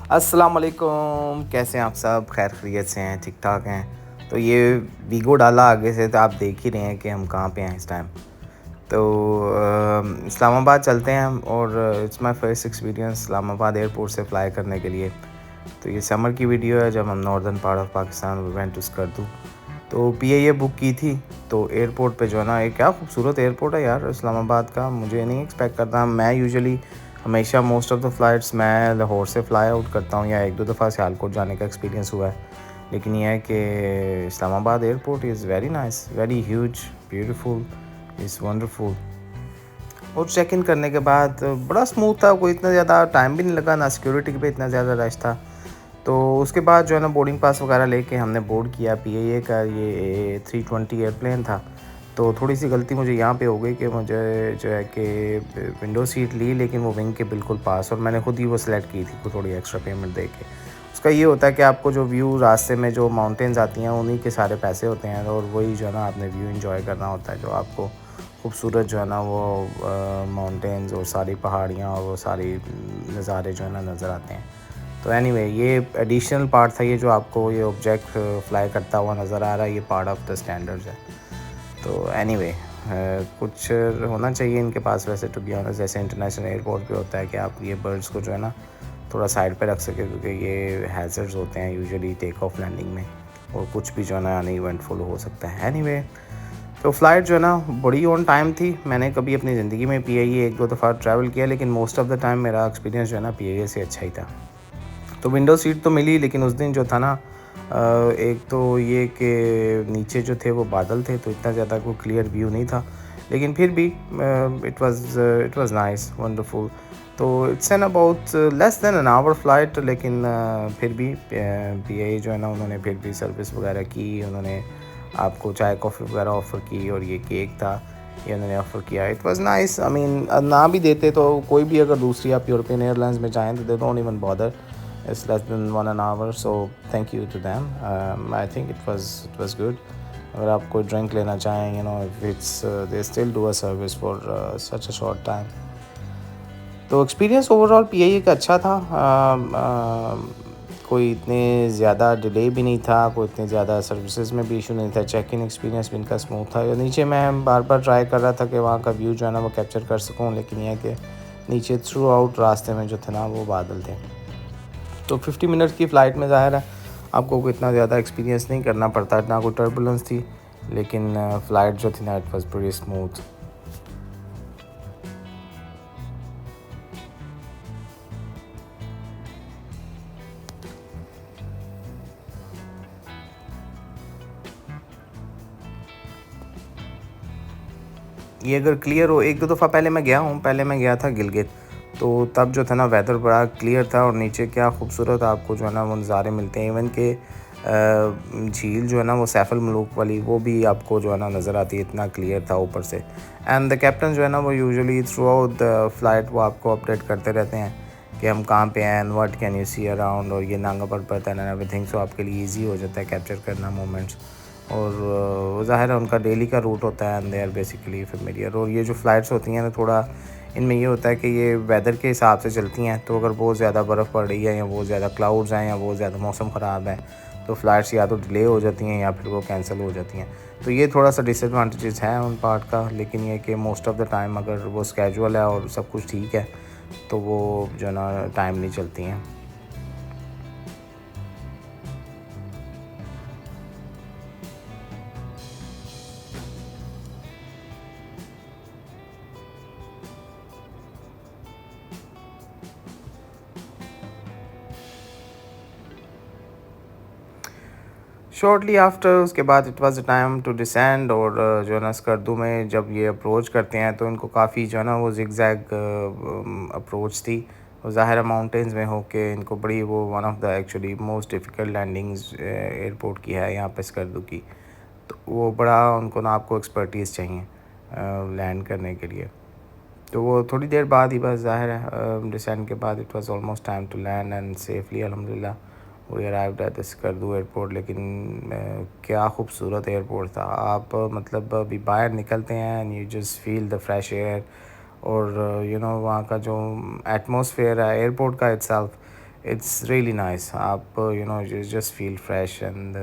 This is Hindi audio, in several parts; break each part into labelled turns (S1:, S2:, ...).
S1: अस्सलाम वालेकुम, कैसे हैं आप सब? खैर खैरियत से हैं, ठीक ठाक हैं। तो ये वीगो डाला आगे से, तो आप देख ही रहे हैं कि हम कहाँ पे हैं इस टाइम। तो इस्लामाबाद चलते हैं हम, और it's my first experience Islamabad airport से फ़्लाई करने के लिए। तो ये समर की वीडियो है, जब हम northern part of Pakistan we went to Skardu. तो पीआईए बुक की थी। तो एयरपोर्ट पे जो है ना, ये क्या खूबसूरत एयरपोर्ट है यार इस्लामाबाद का। मुझे नहीं एक्सपेक्ट करता। मैं यूजुअली हमेशा मोस्ट ऑफ़ द फ़्लाइट्स मैं लाहौर से फ़्लाई आउट करता हूँ, या एक दो दफ़ा सियालकोट जाने का एक्सपीरियंस हुआ है। लेकिन यह है कि Islamabad airport is very nice, very huge, beautiful, is wonderful. और चेक इन करने के बाद बड़ा स्मूथ था, कोई इतना ज़्यादा टाइम भी नहीं लगा, ना सिक्योरिटी पे इतना ज़्यादा रश था। तो उसके बाद जो है ना, बोर्डिंग पास वगैरह लेके हमने बोर्ड किया। पीआईए का ये 320 एयरप्लेन था। तो थोड़ी सी गलती मुझे यहाँ पे हो गई कि मुझे जो है कि विंडो सीट ली, लेकिन वो विंग के बिल्कुल पास, और मैंने खुद ही वो सिलेक्ट की थी, को थोड़ी एक्स्ट्रा पेमेंट दे के। उसका ये होता है कि आपको जो व्यू रास्ते में जो माउंटेन्स आती हैं, उन्हीं के सारे पैसे होते हैं, और वही जो है ना, आपने व्यू एंजॉय करना होता है, जो आपको खूबसूरत जो है ना वो माउंटेन्स और सारी पहाड़ियाँ और वो सारी नज़ारे जो है ना नज़र आते हैं। तो एनीवे ये एडिशनल पार्ट था, ये जो आपको ये ऑब्जेक्ट फ्लाई करता हुआ नज़र आ रहा है, ये पार्ट ऑफ द स्टैंडर्ड्स है। तो एनीवे कुछ होना चाहिए इनके पास वैसे, टू बी ऑनेस्ट। जैसे इंटरनेशनल एयरपोर्ट पे होता है कि आप ये बर्ड्स को जो है ना थोड़ा साइड पे रख सके, क्योंकि ये हैज़र्ड्स होते हैं यूजुअली टेक ऑफ लैंडिंग में, और कुछ भी जो है ना अनइवेंटफुल हो सकता है। एनीवे तो फ़्लाइट जो है ना बड़ी ऑन टाइम थी। मैंने कभी अपनी ज़िंदगी में पीआईए एक दो दफ़ा ट्रैवल किया, लेकिन मोस्ट ऑफ़ द टाइम मेरा एक्सपीरियंस जो है ना पीआईए से अच्छा ही था। तो विंडो सीट तो मिली, लेकिन उस दिन जो था ना, एक तो ये कि नीचे जो थे वो बादल थे, तो इतना ज़्यादा कोई क्लियर व्यू नहीं था। लेकिन फिर भी इट वाज नाइस, वंडरफुल। तो it's an about less than an hour flight, लेकिन फिर भी पीआईए जो है ना, उन्होंने फिर भी सर्विस वगैरह की। उन्होंने आपको चाय कॉफ़ी वगैरह ऑफ़र की, और ये केक था, ये उन्होंने ऑफ़र किया। It was nice. I mean ना भी देते तो कोई भी, अगर दूसरी आप यूरोपियन एयरलाइंस में जाएँ तो they don't even bother. It's less than 1 an hour, so thank you to them. I think it was good. अगर आप कोई ड्रिंक लेना चाहें, if it's they still do a service for such a short time. तो एक्सपीरियंस ओवरऑल पीआईए का अच्छा था। कोई इतने ज़्यादा डिले भी नहीं था, कोई इतने ज़्यादा सर्विसेज में भी इशू नहीं था। चेक इन एक्सपीरियंस भी इनका स्मूथ था। नीचे मैं बार बार ट्राई कर रहा था कि वहाँ का व्यू जो है ना वो कैप्चर कर सकूँ, लेकिन यह कि नीचे थ्रू आउट रास्ते में जो थे ना वो बादल थे। तो 50 मिनट की फ़्लाइट में ज़ाहिर है आपको कोई इतना ज़्यादा एक्सपीरियंस नहीं करना पड़ता, ना कोई टर्बुलेंस थी। लेकिन फ़्लाइट जो थी ना, इट वाज प्रीटी स्मूथ। ये अगर क्लियर हो, एक दो दफ़ा पहले मैं गया हूँ, पहले मैं गया था गिलगित। तो तब जो था ना वेदर बड़ा क्लियर था, और नीचे क्या खूबसूरत आपको जो है ना वो नज़ारे मिलते हैं। इवन के झील जो है ना वो सैफ अल मलूक वाली, वो भी आपको जो है ना नज़र आती है, इतना क्लियर था ऊपर से। एंड द कैप्टन जो है ना वो usually through out the flight वो आपको अपडेट करते रहते हैं कि हम कहाँ पे हैं, and what can you see around, और ये नांगा पर्वत एंड एवरीथिंग। सो आपके लिए ईजी हो जाता है कैप्चर करना मोमेंट्स। और वो ज़ाहिर है उनका डेली का रूट होता है, and they are basically familiar. और ये जो फ़्लाइट्स होती हैं ना, थोड़ा इनमें ये होता है कि ये वेदर के हिसाब से चलती हैं। तो अगर बहुत ज़्यादा बर्फ़ पड़ रही है, या बहुत ज़्यादा क्लाउड्स हैं, या बहुत ज़्यादा मौसम ख़राब है, तो फ़्लाइट्स या तो डिले हो जाती हैं, या फिर वो कैंसिल हो जाती हैं। तो ये थोड़ा सा डिसएडवांटेजेस है उन पार्ट का। लेकिन ये कि मोस्ट ऑफ़ द टाइम अगर वो स्केजुअल है और सब कुछ ठीक है, तो वो जो है ना टाइम नहीं चलती हैं। शॉर्टली आफ्टर उसके बाद it was time to descend. और जो है ना स्कर्दू में जब ये अप्रोच करते हैं, तो इनको काफ़ी जो है ना वो जिगजैग अप्रोच थी। और ज़ाहिर माउंटेंस में होके इनको बड़ी वो one of the actually most difficult landings airport की है यहाँ पे स्कर्दू की। तो वो बड़ा उनको ना आपको एक्सपर्टीज़ चाहिए लैंड करने के लिए। तो वो थोड़ी देर बाद ही बस ज़ाहिर है डिसेंड के बाद it was almost time to land, and safely अल्हम्दुलिल्लाह we arrived at the Skardu airport. लेकिन क्या खूबसूरत एयरपोर्ट था। आप मतलब अभी बाहर निकलते हैं and you just feel the fresh air. और वहाँ का जो एटमॉस्फेयर है एयरपोर्ट का itself, It's really nice. Up, you just feel fresh and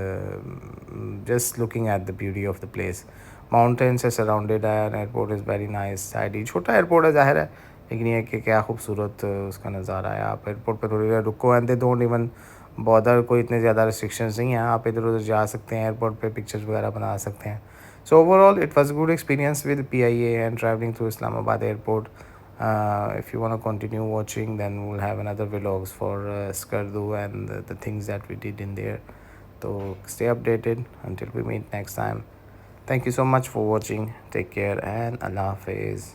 S1: just looking at the beauty of the place. Mountains are surrounded and airport is very nice. Side ही छोटा एयरपोर्ट है ज़ाहिर है, लेकिन ये कि क्या खूबसूरत उसका नज़ारा है. आप एयरपोर्ट पे थोड़ी देर रुको and they don't even border, कोई इतने ज़्यादा रिस्ट्रिक्शंस नहीं हैं. आप इधर उधर जा सकते हैं, एयरपोर्ट पे पिक्चर्स वगैरह बना सकते हैं. So overall, it was a good experience with PIA and traveling through Islamabad airport. If you want to continue watching, then we'll have another vlogs for Skardu and the things that we did in there. So stay updated until we meet next time. Thank you so much for watching. Take care and Allah Hafiz.